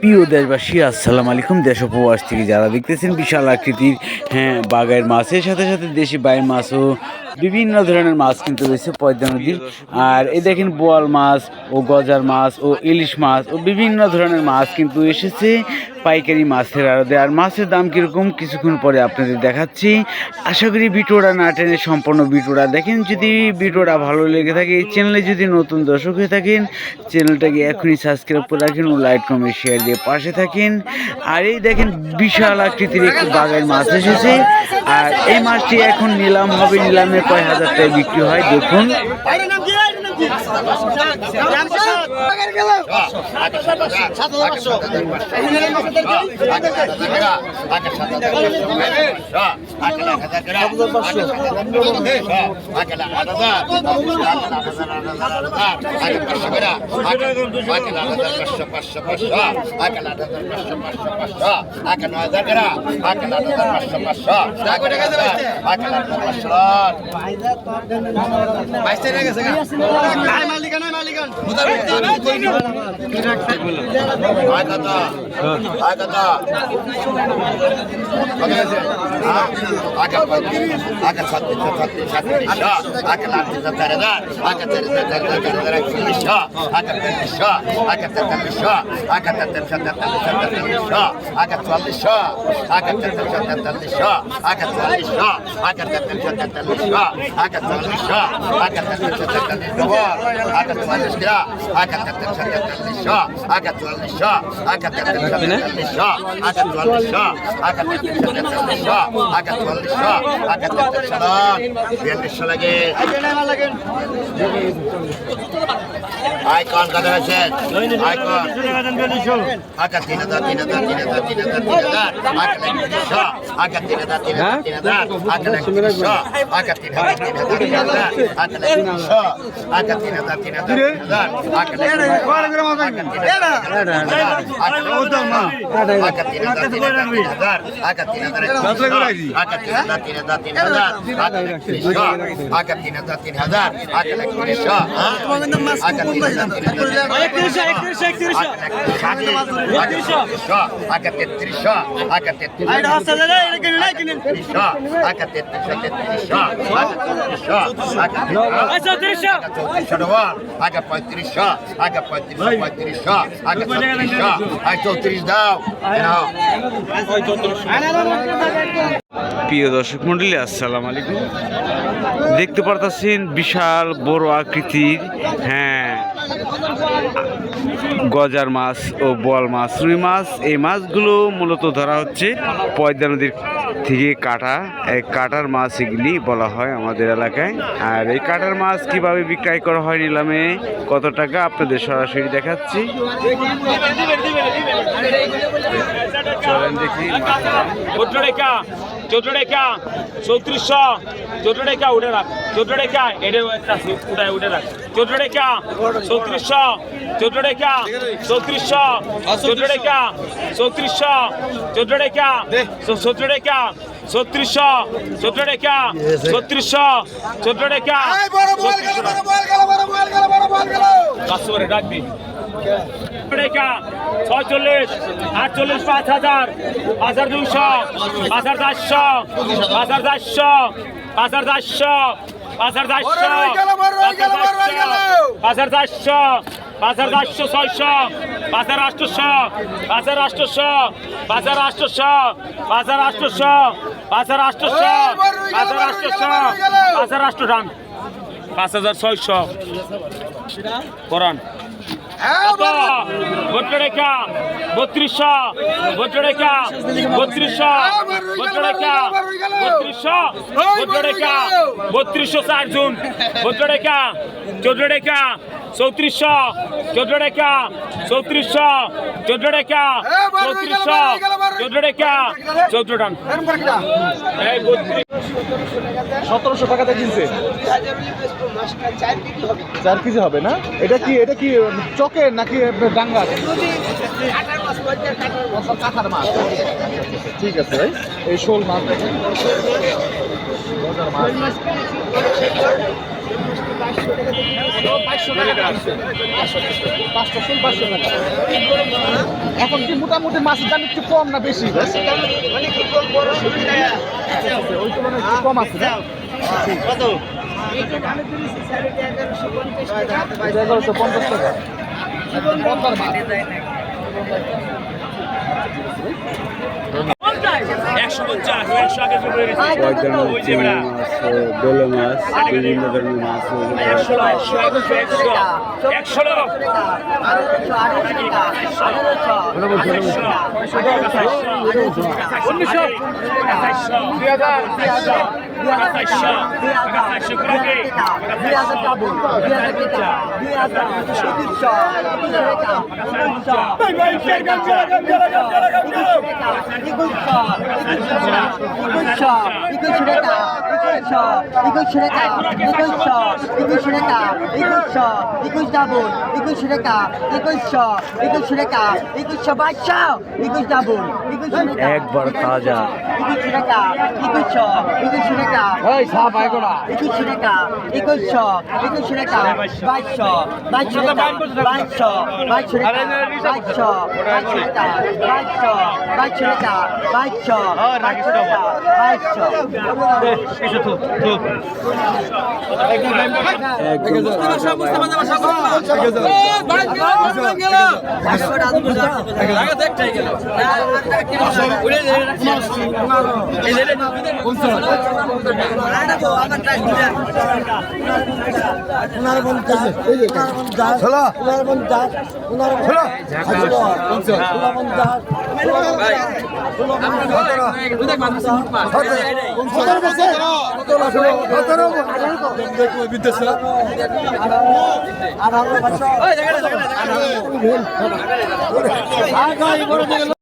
প্রিয় দেশবাসী, আসসালামু আলাইকুম। দেশ ও প্রবাস থেকে যারা দেখতেছেন, বিশাল আকৃতির বাগায়ের মাছের সাথে সাথে দেশি বাইর মাছও বিভিন্ন ধরনের মাছ কিন্তু রয়েছে পদ্মা নদীর। আর এই দেখেন বোয়াল মাছ ও গজার মাছ ও ইলিশ মাছ ও বিভিন্ন ধরনের মাছ কিন্তু এসেছে পাইকারি মাছের আড়তে। আর মাছের দাম কীরকম কিছুক্ষণ পরে আপনাদের দেখাচ্ছি। আশা করি ভিডিওটা না টেনে সম্পূর্ণ ভিডিওটা দেখেন। যদি ভিডিওটা ভালো লেগে থাকে, এই চ্যানেলে যদি নতুন দর্শক হয়ে থাকেন, চ্যানেলটাকে এখনই সাবস্ক্রাইব করে রাখেন ও লাইক কমেন্ট শেয়ার দিয়ে পাশে থাকেন। আর এই দেখেন বিশাল আকৃতির একটি বাগান মাছ এসেছে। আর এই মাছটি এখন নিলাম হবে, নিলামে কয় হাজার টাকায় বিক্রি হয় দেখুন। আইকন কত আছে? আইকন আকা 3000 3000 3000 3000 আকা 3000 3000 3000 আকা 3000 আকা 3000 3000 আকা 3000 আকা 3000 3000 আকা প্রিয় দর্শক মন্ডলী, আসসালামু আলাইকুম। দেখতে পারতেছেন বিশাল বড় আকৃতির গজার মাছ ও বোয়াল মাছ, রুই মাছ। এই মাছগুলো মূলত ধরা হচ্ছে পদ্মা নদীর থেকে কাটা। এই কাটার মাছ এগুলি বলা হয় আমাদের এলাকায়। আর এই কাটার মাছ কিভাবে বিক্রয় করা হয় নিলামে, কত টাকা, আপনাদের সরাসরি দেখাচ্ছি। চলেন দেখি। 14 টাকা 3400 14 টাকা উঠে রাখ 14 টাকা এটা উঠে রাখ 14 টাকা 3400 14 টাকা 3400 14 টাকা 3400 14 টাকা 17 টাকা 3600 14 টাকা 3600 14 টাকা কাস্টমারে ডাকবি 46 48 5000 5200 5400 5400 5400 5400 5400 5400 600 5800 5800 5800 5800 5800 5800 ডান 5600 করান 32 টাকা 3200 32 টাকা 3200 32 টাকা 3200 32 টাকা 3200 4 জুন 32 টাকা 14 টাকা 3400 14 টাকা 3400 14 টাকা 3400 14 টাকা 14 টান 1700 টাকাতে কিনছে 4 কেজি হবে না? এটা কি চকের নাকি ডাঙ্গার? কাঁঠার মাছ। ঠিক আছে ভাই, এই শোল মাছ দেখেন, মাছ 500 টাকা 500 টাকা এখন কি মোটামুটি মাছের দাম একটু কম না বেশি? ওই তুলনায় একটু কম আছে না? 1150 টাকা। পদ্মার মাছ। 150 100 আগে চলে গেছে পয়দানা চিংড়ি মাছ বেলে মাছ বিভিন্ন ধরনের মাছ 100 একবার তাজা একদম তাজা আর